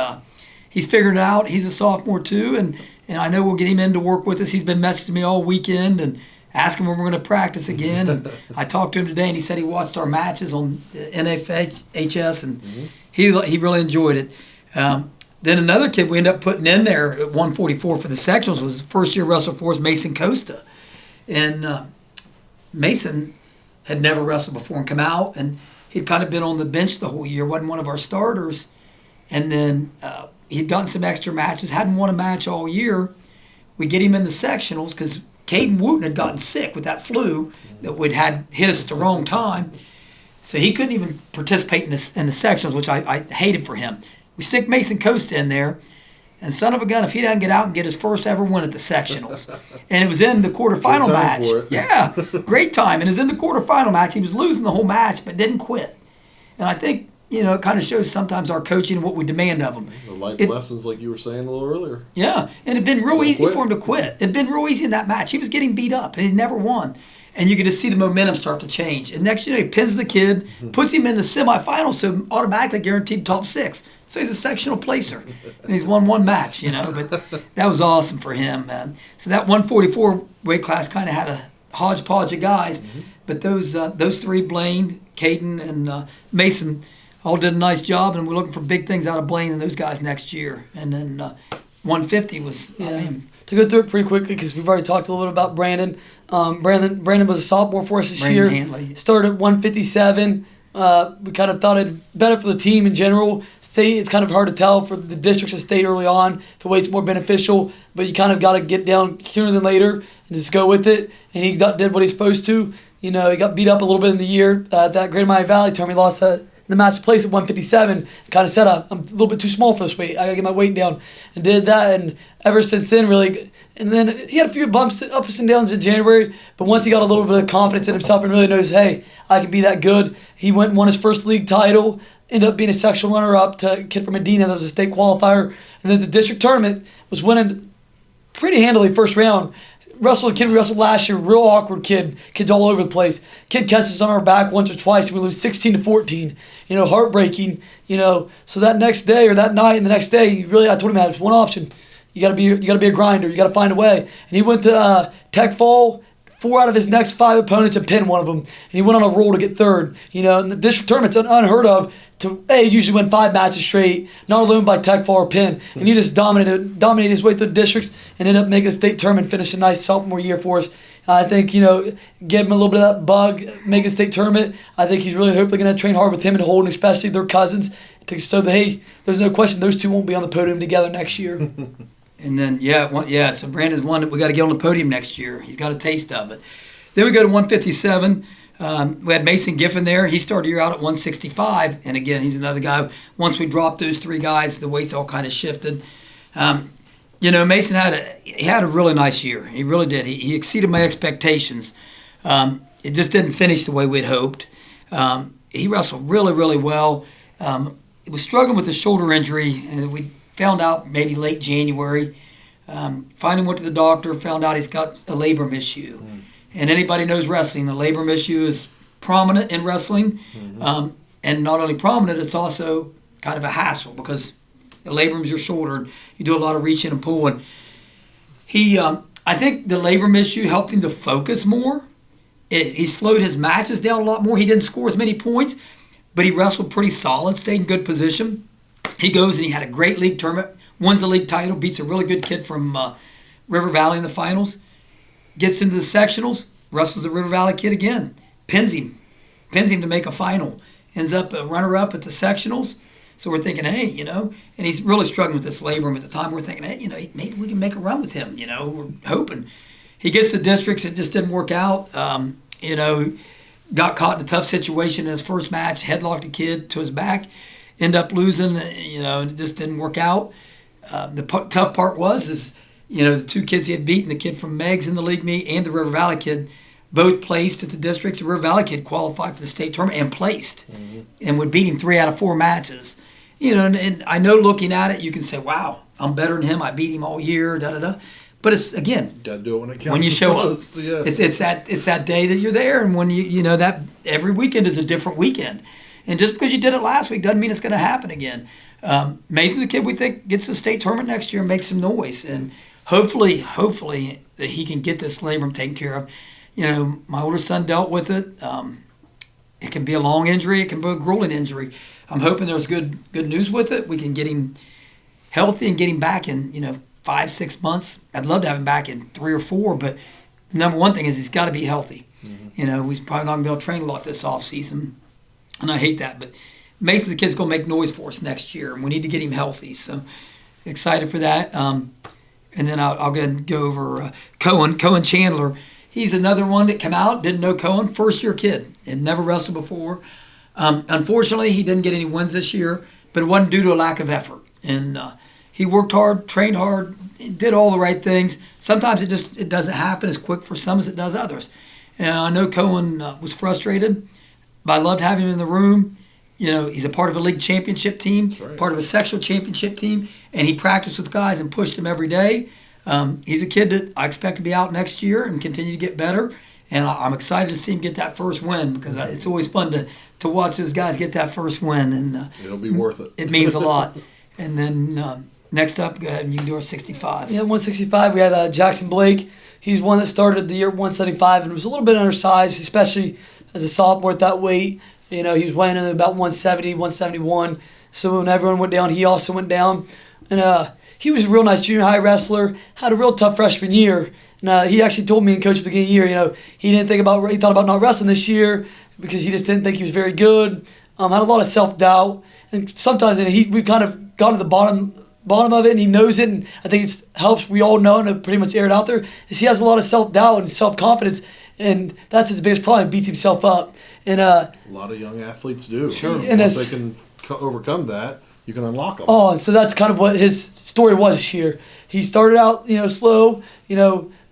Speaker 2: He's figured it out. He's a sophomore too, and I know we'll get him in to work with us. He's been messaging me all weekend and asking when we're going to practice again. And I talked to him today, and he said he watched our matches on NFHS, and he really enjoyed it. Then another kid we ended up putting in there at 144 for the sectionals was first-year wrestler for us, Mason Costa. And Mason had never wrestled before and come out, and he'd kind of been on the bench the whole year, wasn't one of our starters. And then he'd gotten some extra matches, hadn't won a match all year. We get him in the sectionals because Caden Wooten had gotten sick with that flu that we'd had his at the wrong time. So he couldn't even participate in the sectionals, which I hated for him. We stick Mason Costa in there, and son of a gun, if he doesn't get out and get his first ever win at the sectionals. And it was in the quarterfinal match. Yeah, great time. And it was in the quarterfinal match. He was losing the whole match, but didn't quit. And I think, it kind of shows sometimes our coaching and what we demand of them.
Speaker 1: The life lessons, like you were saying a little earlier.
Speaker 2: Yeah, and it'd been real easy for him to quit. It'd been real easy in that match. He was getting beat up, and he never won. And you could just see the momentum start to change. And next he pins the kid, puts him in the semifinals, so automatically guaranteed top 6. So he's a sectional placer, and he's won one match, But that was awesome for him, man. So that 144 weight class kind of had a hodgepodge of guys, but those three, Blaine, Caden, and Mason, all did a nice job, and we're looking for big things out of Blaine and those guys next year. And then 150 was,
Speaker 3: To go through it pretty quickly, because we've already talked a little bit about Brandon. Brandon was a sophomore for us this year.
Speaker 2: Hanley.
Speaker 3: Started at 157. We kind of thought it'd better for the team in general. State, it's kind of hard to tell for the districts to stay early on if the weight's more beneficial, but you kind of got to get down sooner than later and just go with it. And he did what he's supposed to. He got beat up a little bit in the year. That Greater Miami Valley tournament, he lost the match place at 157. Kind of said, I'm a little bit too small for this weight. I got to get my weight down. And did that, and ever since then, really. And then he had a few bumps, ups and downs in January, but once he got a little bit of confidence in himself and really knows, hey, I can be that good, he went and won his first league title, ended up being a sectional runner-up to a kid from Medina that was a state qualifier. And then the district tournament was winning pretty handily first round. Wrestled a kid we wrestled last year, real awkward kid. Kids all over the place. Kid catches on our back once or twice, and we lose 16-14. Heartbreaking. So that next day or that night and the next day, I told him I had one option. You gotta be a grinder. You gotta find a way. And he went to Tech Fall. 4 out of his next 5 opponents and pinned one of them. And he went on a roll to get third. And the district tournament's unheard of to usually win 5 matches straight, not alone by Tech Fall or pin. And he just dominated his way through the districts and ended up making a state tournament, finish a nice sophomore year for us. I think, give him a little bit of that bug, make a state tournament. I think he's really hopefully going to train hard with him and Holden, especially their cousins, so that, there's no question those two won't be on the podium together next year.
Speaker 2: And then, so Brandon's one that we got to get on the podium next year. He's got a taste of it. Then we go to 157. We had Mason Giffen there. He started the year out at 165. And again, he's another guy. Once we dropped those 3 guys, the weights all kind of shifted. Mason had a really nice year. He really did. He exceeded my expectations. It just didn't finish the way we'd hoped. He wrestled really, really well. He was struggling with a shoulder injury, and we found out maybe late January. Finally went to the doctor, found out he's got a labrum issue. And anybody knows wrestling, the labrum issue is prominent in wrestling. And not only prominent, it's also kind of a hassle because the labrum's your shoulder. You do a lot of reaching and pulling. I think the labrum issue helped him to focus more. He slowed his matches down a lot more. He didn't score as many points, but he wrestled pretty solid, stayed in good position. He goes and he had a great league tournament, wins the league title, beats a really good kid from River Valley in the finals, gets into the sectionals, wrestles the River Valley kid again, pins him to make a final. ends up a runner-up at the sectionals. So we're thinking, hey, and he's really struggling with this labrum at the time. We're thinking, hey, maybe we can make a run with him. We're hoping. He gets the districts. It just didn't work out. Got caught in a tough situation in his first match, headlocked a kid to his back, end up losing, and it just didn't work out. The tough part is the two kids he had beaten, the kid from Meggs in the league meet and the River Valley kid, both placed at the districts. The River Valley kid qualified for the state tournament and placed, and would beat him 3 out of 4 matches. And I know looking at it, you can say, wow, I'm better than him. I beat him all year, da-da-da. But it's, again,
Speaker 1: gotta do it when it counts.
Speaker 2: When you show up,
Speaker 1: yeah.
Speaker 2: it's that day that you're there, and when that every weekend is a different weekend. And just because you did it last week doesn't mean it's going to happen again. Mason's a kid we think gets the state tournament next year and makes some noise, and hopefully that he can get this labrum taken care of. My older son dealt with it. It can be a long injury. It can be a grueling injury. I'm hoping there's good news with it. We can get him healthy and get him back in 5-6 months. I'd love to have him back in 3 or 4, but the number one thing is he's got to be healthy. He's probably not going to be able to train a lot this off season, and I hate that. But Mason's a kid's going to make noise for us next year, and we need to get him healthy. So excited for that. And then I'll go over Cohen Chandler. He's another one that came out, didn't know Cohen, first-year kid, had never wrestled before. Unfortunately, he didn't get any wins this year, but it wasn't due to a lack of effort. And he worked hard, trained hard, did all the right things. Sometimes it doesn't happen as quick for some as it does others. And I know Cohen was frustrated, but I loved having him in the room. He's a part of a league championship team, part of a sectional championship team, and he practiced with guys and pushed them every day. He's a kid that I expect to be out next year and continue to get better. And I'm excited to see him get that first win, because it's always fun to watch those guys get that first win. And
Speaker 1: it'll be worth it.
Speaker 2: It means a lot. And then next up, go ahead and you can do our 65.
Speaker 3: Yeah, 165, we had Jackson Blake. He's one that started the year 175 and was a little bit undersized, especially as a sophomore at that weight. He was weighing in about 170, 171. So when everyone went down, he also went down. And he was a real nice junior high wrestler, had a real tough freshman year. And he actually told me in coach at the beginning of the year, he thought about not wrestling this year because he just didn't think he was very good. Had a lot of self-doubt. And sometimes we've kind of gone to the bottom of it, and he knows it, and I think it helps. We all know, and it pretty much aired out there, is he has a lot of self-doubt and self-confidence, and that's his biggest problem. He beats himself up. And
Speaker 1: a lot of young athletes do.
Speaker 2: Sure.
Speaker 1: And once they can overcome that, you can unlock them.
Speaker 3: Oh, and so that's kind of what his story was this year. He started out, slow,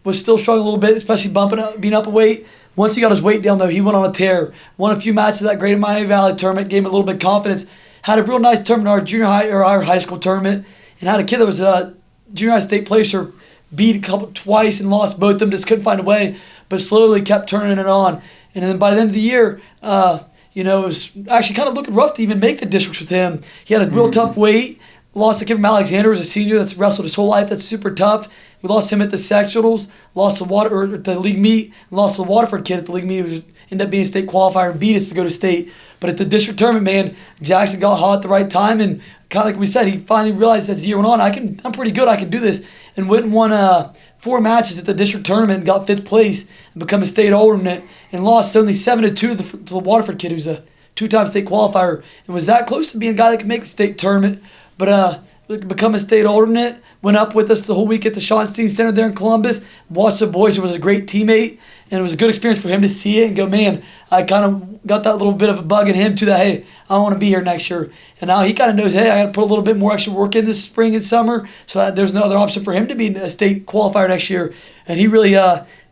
Speaker 3: was still struggling a little bit, especially being up a weight. Once he got his weight down, though, he went on a tear. Won a few matches at that Greater Miami Valley tournament, gave him a little bit of confidence. Had a real nice tournament in our junior high or our high school tournament, and had a kid that was a junior high state placer, beat twice and lost both of them, just couldn't find a way, but slowly kept turning it on. And then by the end of the year, it was actually kind of looking rough to even make the districts with him. He had a real tough weight. Lost a kid from Alexander, who's a senior that's wrestled his whole life. That's super tough. We lost him at the sectionals, lost the league meet, lost the Waterford kid at the league meet, who ended up being a state qualifier and beat us to go to state. But at the district tournament, man, Jackson got hot at the right time, and kind of like we said, he finally realized as the year went on, I'm pretty good, I can do this, and went and won 4 matches at the district tournament and got 5th place and become a state alternate, and lost only 7-2 to the Waterford kid, who's a 2-time state qualifier, and was that close to being a guy that could make the state tournament. But become a state alternate, went up with us the whole week at the Schottenstein Center there in Columbus, watched the boys, and was a great teammate, and it was a good experience for him to see it and go, man, I kind of got that little bit of a bug in him too, that, hey, I want to be here next year. And now he kind of knows, hey, I got to put a little bit more extra work in this spring and summer, so that there's no other option for him to be a state qualifier next year. And he really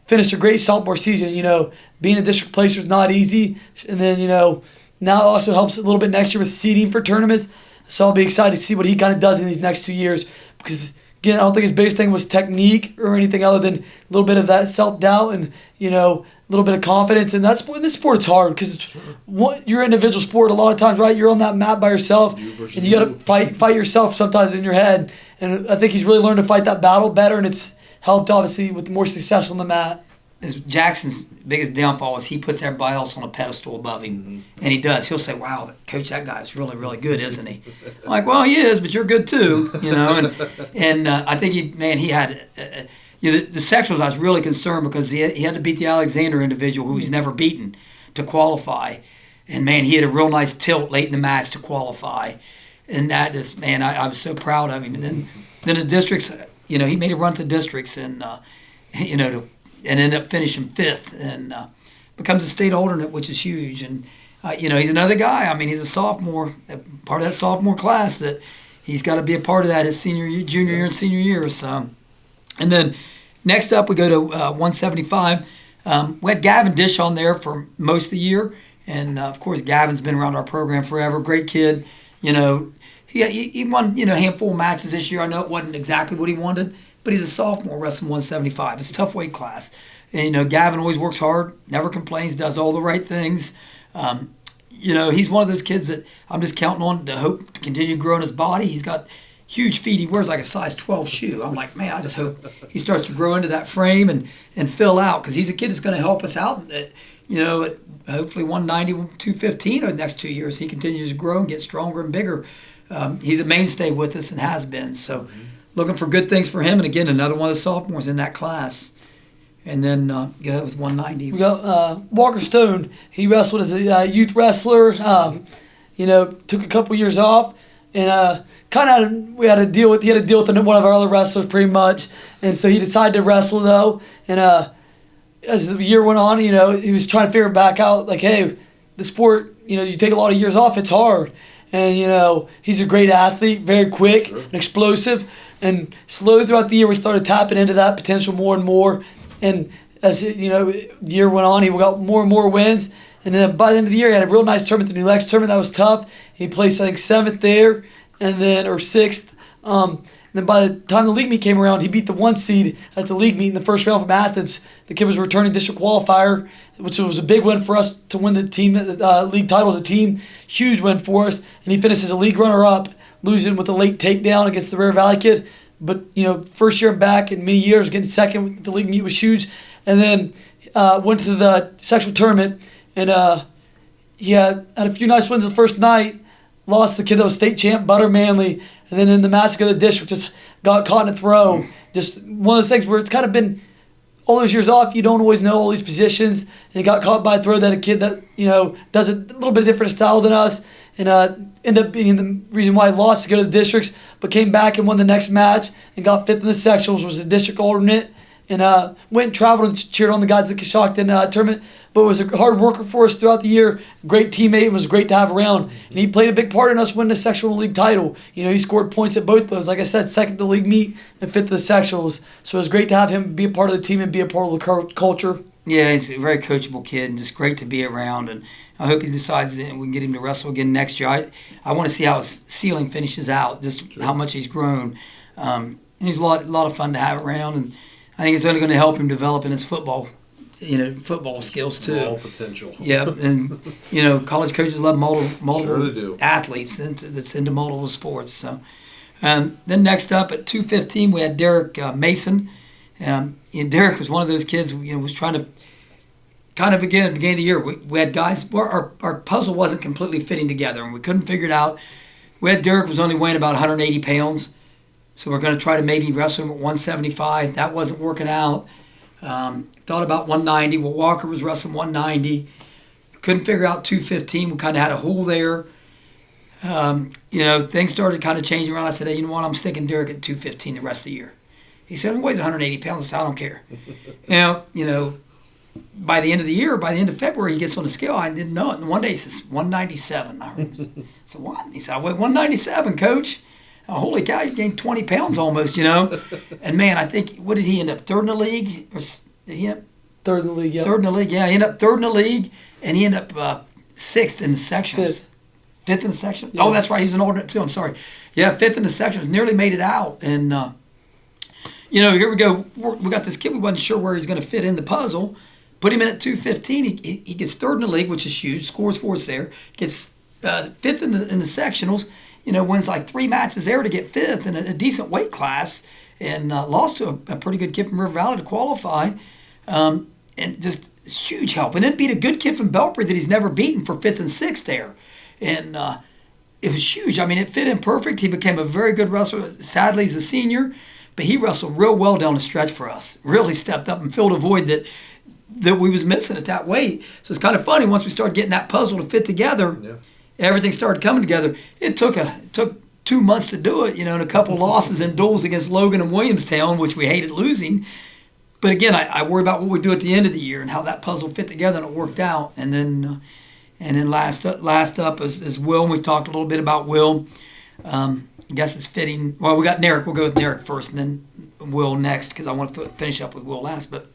Speaker 3: finished a great sophomore season. Being a district placer is not easy, and then, now it also helps a little bit next year with seeding for tournaments. So I'll be excited to see what he kind of does in these next 2 years, because, again, I don't think his biggest thing was technique or anything other than a little bit of that self-doubt and, a little bit of confidence. And in this sport, it's hard because you're an individual sport a lot of times, right? You're on that mat by yourself, and you got to fight yourself sometimes in your head. And I think he's really learned to fight that battle better, and it's helped, obviously, with more success on the mat.
Speaker 2: Jackson's biggest downfall is he puts everybody else on a pedestal above him, and he does. He'll say, "Wow, coach, that guy's really, really good, isn't he?" I'm like, "Well, he is, but you're good too, And I think he had the sectionals. I was really concerned because he had to beat the Alexander individual who he's never beaten to qualify, And, man, he had a real nice tilt late in the match to qualify. And that just, man, I was so proud of him. And then the districts, he made a run to districts and, and ended up finishing 5th and becomes a state alternate, which is huge. And, he's another guy. I mean, he's a sophomore, part of that sophomore class that he's got to be a part of that his junior year and senior year. So, and then next up we go to 175. We had Gavin Dish on there for most of the year. And, of course, Gavin's been around our program forever. Great kid. He won, a handful of matches this year. I know it wasn't exactly what he wanted, but he's a sophomore wrestling 175. It's a tough weight class. And, Gavin always works hard, never complains, does all the right things. He's one of those kids that I'm just counting on to hope to continue growing his body. He's got huge feet. He wears like a size 12 shoe. I'm like, man, I just hope he starts to grow into that frame and fill out because he's a kid that's going to help us out. At hopefully 190, 215 over the next 2 years. He continues to grow and get stronger and bigger. He's a mainstay with us and has been. So looking for good things for him. And, again, another one of the sophomores in that class. And then go ahead with 190.
Speaker 3: We got Walker Stone. He wrestled as a youth wrestler. Took a couple years off, and he had to deal with one of our other wrestlers pretty much. And so he decided to wrestle though. And as the year went on, he was trying to figure it back out. Like, hey, the sport, you take a lot of years off. It's hard, and he's a great athlete, very quick and explosive. And slowly throughout the year, we started tapping into that potential more and more. And as the year went on, he got more and more wins. And then by the end of the year, he had a real nice tournament, the New Lex tournament. That was tough. He placed, I think, 7th there, or 6th. And then by the time the league meet came around, he beat the 1 seed at the league meet in the first round from Athens. The kid was a returning district qualifier, which was a big win for us to win the team league title as a team. Huge win for us. And he finished as a league runner-up, losing with a late takedown against the River Valley kid. But, first year back in many years, getting second with the league meet was huge. And then went to the sectional tournament, and he had a few nice wins the first night, lost the kid that was state champ, Butter Manley, and then in the massacre of the district just got caught in a throw. Just one of those things where it's kind of been all those years off, you don't always know all these positions, and he got caught by a throw that a kid that, does a little bit different style than us, and ended up being the reason why he lost to go to the districts, but came back and won the next match and got 5th in the sectionals, was a district alternate, and went and traveled and cheered on the guys at the Coshocton tournament, but was a hard worker for us throughout the year, great teammate, and was great to have around, and he played a big part in us winning the sectional league title. He scored points at both those, like I said, 2nd to league meet and 5th to the sectionals, so it was great to have him be a part of the team and be a part of the culture.
Speaker 2: Yeah, he's a very coachable kid and just great to be around, and I hope he decides that we can get him to wrestle again next year. I want to see how his ceiling finishes out, just how much he's grown. And he's a lot of fun to have around, and I think it's only going to help him develop in his football skills too.
Speaker 1: All potential.
Speaker 2: Yeah, and college coaches love multiple
Speaker 1: Sure they do.
Speaker 2: athletes that's into multiple sports. So, then next up at 215 we had Derek Mason. Derek was one of those kids was trying to kind of again at the beginning of the year we had guys our puzzle wasn't completely fitting together and we couldn't figure it out. Derek was only weighing about 180 pounds. So we're going to try to maybe wrestle him at 175. That wasn't working out. Thought about 190. Well, Walker was wrestling 190. Couldn't figure out 215. We kind of had a hole there. Things started kind of changing around. I said, hey, you know what? I'm sticking Derek at 215 the rest of the year. He said, he weighs 180 pounds. I said, I don't care. By the end of the year, by the end of February, he gets on the scale. I didn't know it. And one day he says, 197. I said, what? He said, I weigh 197, coach. Oh, holy cow, you gained 20 pounds almost, And, man, I think, what did he end up, 3rd in the league? Or did he end up?
Speaker 3: 3rd in the league, yeah.
Speaker 2: 3rd in the league, yeah. He ended up 3rd in the league, and he ended up 6th in the sections. 5th in the section? Yeah. Oh, that's right. He's an alternate, too. I'm sorry. Yeah, 5th in the sections. Nearly made it out. And, here we go. We got this kid. We wasn't sure where he's going to fit in the puzzle. Put him in at 215. He gets 3rd in the league, which is huge. Scores for us there. Gets 5th in the sectionals. Wins like 3 matches there to get 5th in a decent weight class, and lost to a pretty good kid from River Valley to qualify, and just huge help. And then beat a good kid from Belpre that he's never beaten for 5th and 6th there, and it was huge. I mean, it fit in perfect. He became a very good wrestler. Sadly, he's a senior, but he wrestled real well down the stretch for us. Really stepped up and filled a void that that we was missing at that weight. So it's kind of funny once we started getting that puzzle to fit together. Yeah. Everything started coming together. It took 2 months to do it, and a couple losses in duels against Logan and Williamstown, which we hated losing. But again, I worry about what we do at the end of the year and how that puzzle fit together, and it worked out. And then last up is Will. And we've talked a little bit about Will. I guess it's fitting. Well, we got Narek. We'll go with Narek first, and then Will next, because I want to finish up with Will last. But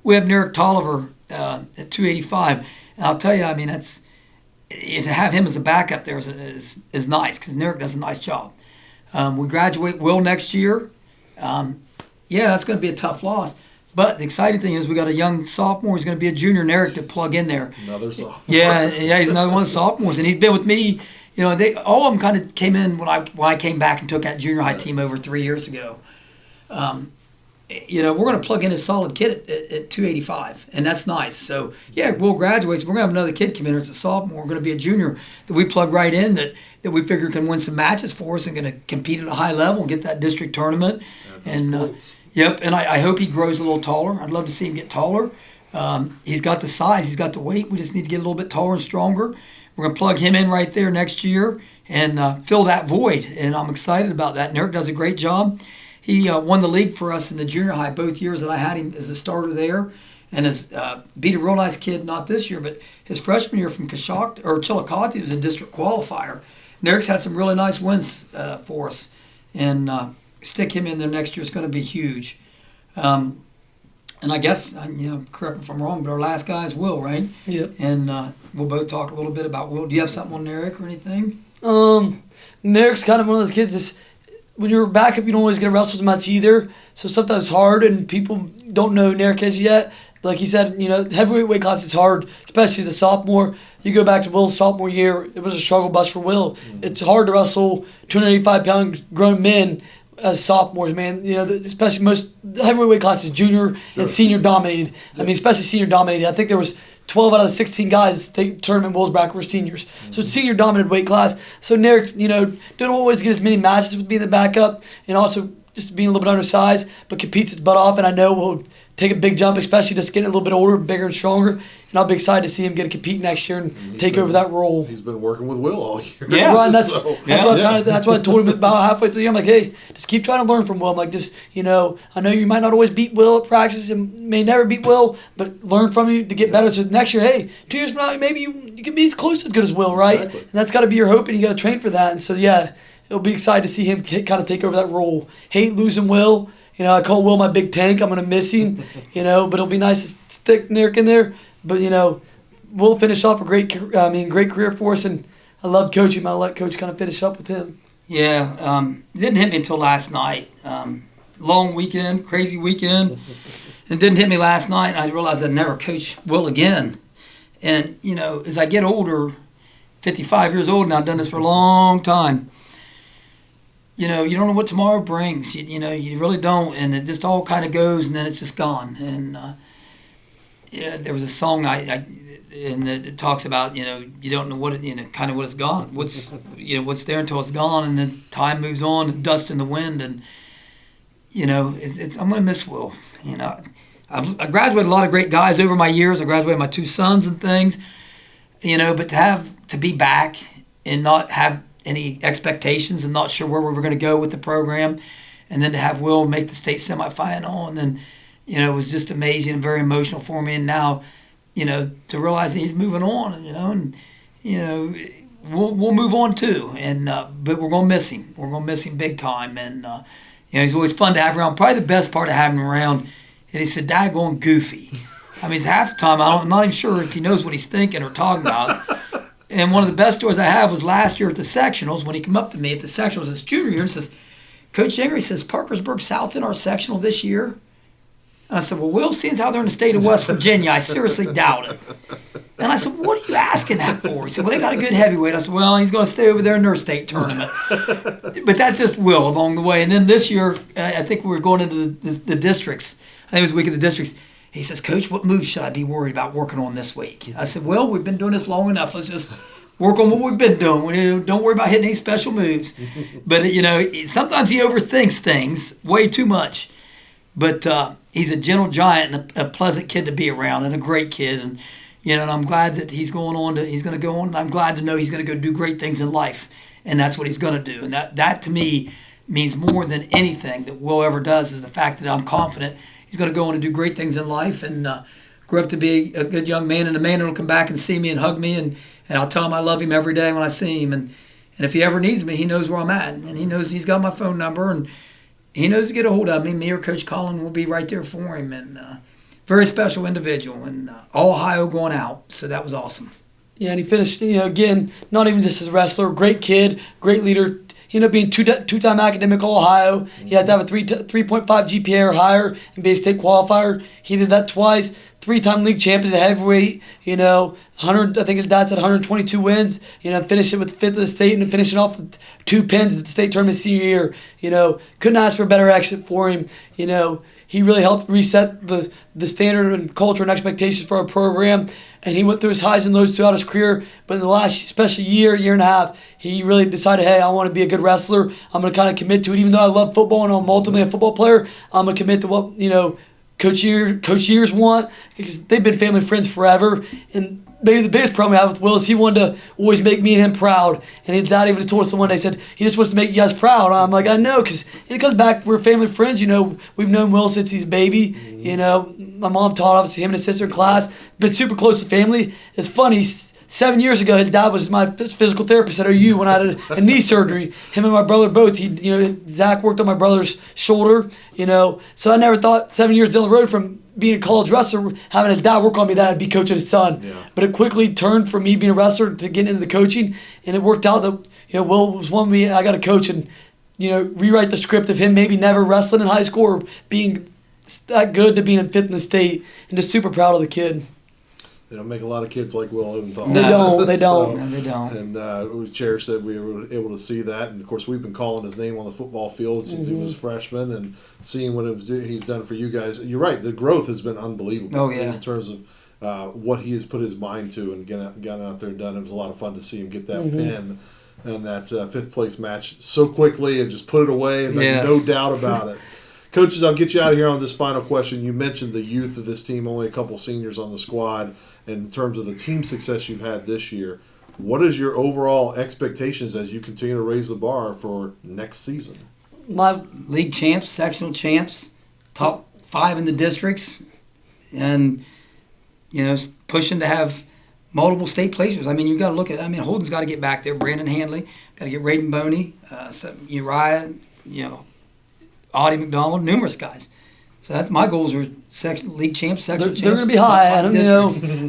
Speaker 2: we have Narek Tolliver at 285, and I'll tell you, I mean, that's to have him as a backup there is nice, because Narek does a nice job. We graduate Will next year. Yeah, that's going to be a tough loss. But the exciting thing is we got a young sophomore who's going to be a junior, Narek, to plug in there.
Speaker 1: Another sophomore.
Speaker 2: Yeah, he's another one of the sophomores, and he's been with me. They all of them kind of came in when I came back and took that junior high team over 3 years ago. We're going to plug in a solid kid at 285, and that's nice. So, yeah, Will graduates. We're going to have another kid come in as a sophomore. We're going to be a junior that we plug right in that we figure can win some matches for us and going to compete at a high level and get that district tournament. Yep, and I hope he grows a little taller. I'd love to see him get taller. He's got the size. He's got the weight. We just need to get a little bit taller and stronger. We're going to plug him in right there next year and fill that void, and I'm excited about that. And Eric does a great job. He won the league for us in the junior high both years that I had him as a starter there, and has beat a real nice kid, not this year, but his freshman year from Chillicothe. It was a district qualifier. And Eric's had some really nice wins for us, and stick him in there next year is going to be huge. And I guess, correct me if I'm wrong, but our last guy is Will, right?
Speaker 3: Yep.
Speaker 2: And we'll both talk a little bit about Will. Do you have something on Eric or anything?
Speaker 3: Eric's kind of one of those kids that's, when you're backup, you don't always get to wrestle as much either. So sometimes it's hard, and people don't know who Narek is yet. But like he said, heavyweight weight class is hard, especially as a sophomore. You go back to Will's sophomore year, it was a struggle bus for Will. Mm-hmm. It's hard to wrestle 285-pound grown men as sophomores, man. Especially most heavyweight weight classes, junior and senior dominated. Yep. I mean, especially senior dominated. I think there was 12 out of the 16 guys tournament Will's bracket were seniors. Mm-hmm. So it's senior dominated weight class. So Narek, don't always get as many matches with being the backup, and also just being a little bit undersized, but competes his butt off, and I know will take a big jump, especially just getting a little bit older, bigger and stronger. And I'll be excited to see him get to compete next year and take over that role.
Speaker 1: He's been working with Will all year.
Speaker 3: Yeah, right, that's what I told him about halfway through. I'm like, hey, just keep trying to learn from Will. I'm like, I know you might not always beat Will at practice and may never beat Will, but learn from you to get better. So next year, hey, 2 years from now, maybe you can be close to as good as Will, right? Exactly. And that's got to be your hope, and you got to train for that. And so, yeah, it'll be exciting to see him kind of take over that role. Hate losing Will. I call Will my big tank. I'm going to miss him, but it'll be nice to stick Narek in there. But, we'll finish off a great career for us, and I love coaching him. I'll let Coach kind of finish up with him.
Speaker 2: Yeah, it didn't hit me until last night. Long weekend, crazy weekend. It didn't hit me last night, and I realized I'd never coach Will again. And, as I get older, 55 years old, and I've done this for a long time, you don't know what tomorrow brings. You really don't, and it just all kind of goes, and then it's just gone. And there was a song and it talks about you don't know what kind of what it's gone. What's what's there until it's gone, and then time moves on, dust in the wind, and I'm gonna miss Will. I graduated a lot of great guys over my years. I graduated my 2 sons and things, but to be back and not have any expectations and not sure where we were going to go with the program, and then to have Will make the state semifinal, and then it was just amazing and very emotional for me. And now to realize that he's moving on, and we'll move on too, and but we're gonna miss him. We're gonna miss him big time, and he's always fun to have around. Probably the best part of having him around, and he's so daggone goofy. I mean, half the time I'm not even sure if he knows what he's thinking or talking about. And one of the best stories I have was last year at the sectionals, when he came up to me at the sectionals his junior year and says, Coach Yinger, he says, Parkersburg South in our sectional this year? And I said, well, Will, seeing how they're in the state of West Virginia, I seriously doubt it. And I said, what are you asking that for? He said, well, they got a good heavyweight. I said, well, he's going to stay over there in their state tournament. But that's just Will along the way. And then this year, I think we were going into the districts. I think it was week of the districts. He says, Coach, what moves should I be worried about working on this week? I said, well, we've been doing this long enough. Let's just work on what we've been doing. Don't worry about hitting any special moves. But, sometimes he overthinks things way too much. But he's a gentle giant and a pleasant kid to be around and a great kid. And, and I'm glad that he's going to go on. And I'm glad to know he's going to go do great things in life. And that's what he's going to do. And that to me means more than anything that Will ever does, is the fact that I'm confident he's going to go on and do great things in life and grow up to be a good young man, and a man that will come back and see me and hug me, and I'll tell him I love him every day when I see him. And if he ever needs me, he knows where I'm at, and he knows he's got my phone number, and he knows to get a hold of me. Me or Coach Collin will be right there for him. And very special individual, and all Ohio going out, so that was awesome.
Speaker 3: Yeah, and he finished, again, not even just as a wrestler, great kid, great leader. He ended up being two-time academic All-Ohio. He had to have a 3.5 GPA or higher and be a state qualifier. He did that twice. 3-time league champion at heavyweight. 100. I think his dad said 122 wins. Finished it with 5th of the state and finishing off with 2 pins at the state tournament senior year. Couldn't ask for a better exit for him. He really helped reset the standard and culture and expectations for our program. And he went through his highs and lows throughout his career. But in the last, especially year and a half, he really decided, hey, I want to be a good wrestler. I'm going to kind of commit to it. Even though I love football and I'm ultimately a football player, I'm going to commit to what, Coach Yingers want, because they've been family friends forever. And maybe the biggest problem I have with Will is he wanted to always make me and him proud. And his dad even told us the one day, he said, he just wants to make you guys proud. I'm like, I know, because it comes back, we're family friends. We've known Will since he's a baby. My mom taught, obviously, him and his sister in class. Been super close to family. It's funny, 7 years ago, his dad was my physical therapist at OU when I had a knee surgery. Him and my brother both. Zach worked on my brother's shoulder. So I never thought 7 years down the road from being a college wrestler, having his dad work on me, that I'd be coaching his son.
Speaker 1: Yeah. But
Speaker 3: it quickly turned from me being a wrestler to getting into the coaching, and it worked out that Will was one of me. I got to coach and rewrite the script of him maybe never wrestling in high school or being that good to being in 5th in the state, and just super proud of the kid.
Speaker 1: They don't make a lot of kids like Will Odenthal.
Speaker 3: They don't. They don't.
Speaker 2: No, they don't.
Speaker 1: And we cherish that we were able to see that. And, of course, we've been calling his name on the football field since he was a freshman, and seeing what he's done for you guys. You're right. The growth has been unbelievable.
Speaker 2: Oh, yeah.
Speaker 1: In terms of what he has put his mind to and gotten out there and done. It was a lot of fun to see him get that pin and that 5th place match so quickly and just put it away, and no doubt about it. Coaches, I'll get you out of here on this final question. You mentioned the youth of this team, only a couple seniors on the squad. In terms of the team success you've had this year, what is your overall expectations as you continue to raise the bar for next season?
Speaker 3: My
Speaker 2: league champs, sectional champs, top 5 in the districts, and pushing to have multiple state placers. I mean, you got to look at. I mean, Holden's got to get back there. Brandon Handley, got to get Raiden Boney, Uriah, Audie McDonald, numerous guys. So that's my goals are league champs, sectional champs.
Speaker 3: They're going to be high.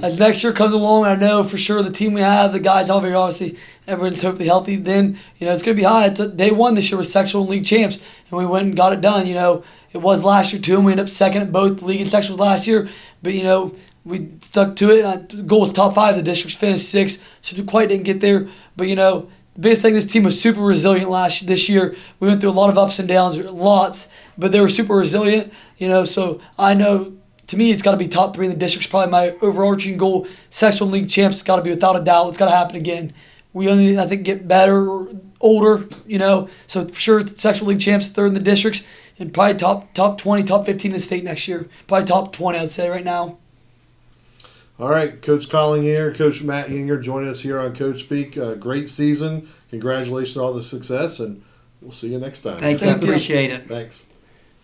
Speaker 3: As next year comes along, I know for sure the team we have, the guys, obviously everyone's hopefully healthy. Then it's going to be high. Day 1 this year was sectional and league champs, and we went and got it done. It was last year too, and we ended up second at both league and sectionals last year. But we stuck to it. The goal was top 5. The districts finished 6th, so quite didn't get there. But the biggest thing, this team was super resilient this year. We went through a lot of ups and downs, lots, but they were super resilient. So I know, to me, it's got to be top 3 in the districts. Probably my overarching goal. Sectional league champs got to be without a doubt. It's got to happen again. We only, I think, get better, older. So for sure, sectional league champs, 3rd in the districts, and probably top 20, top 15 in the state next year. Probably top 20, I'd say right now.
Speaker 1: All right, Coach Collin Yinger, Coach Matt Yinger joining us here on Coach Speak. Great season. Congratulations on all the success, and we'll see you next time.
Speaker 2: Thank you. I appreciate it.
Speaker 1: Thanks.